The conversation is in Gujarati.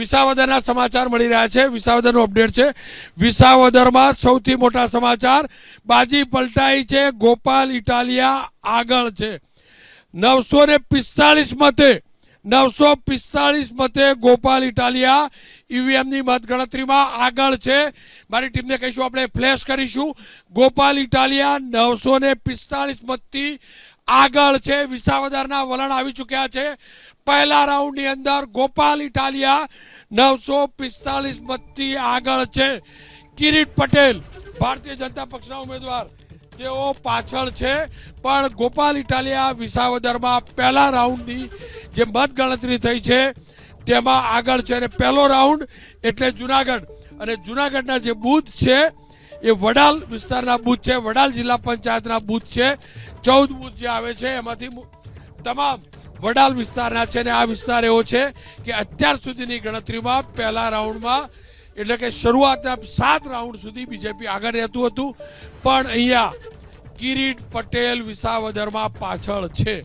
વિસાવદરના સમાચાર મળી રહ્યા છે। વિસાવદરનો અપડેટ છે। વિસાવદરમાં સૌથી મોટા સમાચાર, બાજી પલટાઈ છે। ગોપાલ ઇટાલિયા આગળ છે 945 મતે। 945 મતે ગોપાલ ઇટાલિયા ઈવીએમની મતગણતરીમાં આગળ છે। મારી ટીમને કહીશું, આપણે ફ્લેશ કરીશું। ગોપાલ ઇટાલિયા 945 મતથી આગળ છે। વિસાવદરના વલણ આવી ચૂક્યા છે। પહેલા રાઉન્ડની અંદર ગોપાલ ઇટાલિયા 945 મતથી આગળ છે। કિરીટ પટેલ ભારતીય જનતા પક્ષના ઉમેદવાર તેઓ પાછળ છે, પણ ગોપાલ ઇટાલિયા વિસાવદરમાં પહેલા રાઉન્ડની જે મતગણતરી થઈ છે તેમાં આગળ છે। અને પહેલો રાઉન્ડ એટલે જુનાગઢ, અને જુનાગઢના જે બૂથ છે એ વડાલ વિસ્તારના બૂથ છે। વડાલ જિલ્લા પંચાયતના બૂથ છે। 14 બૂથ જે આવે છે એમાંથી તમામ વડાલ વિસ્તારના છે। અને આ વિસ્તાર એવો છે કે અત્યાર સુધીની ગણતરીમાં પહેલા રાઉન્ડમાં એટલે કે શરૂઆતના 7 રાઉન્ડ સુધી બીજેપી આગળ રહેતું હતું, પણ અહીંયા કિરીટ પટેલ વિસાવદરમાં પાછળ છે।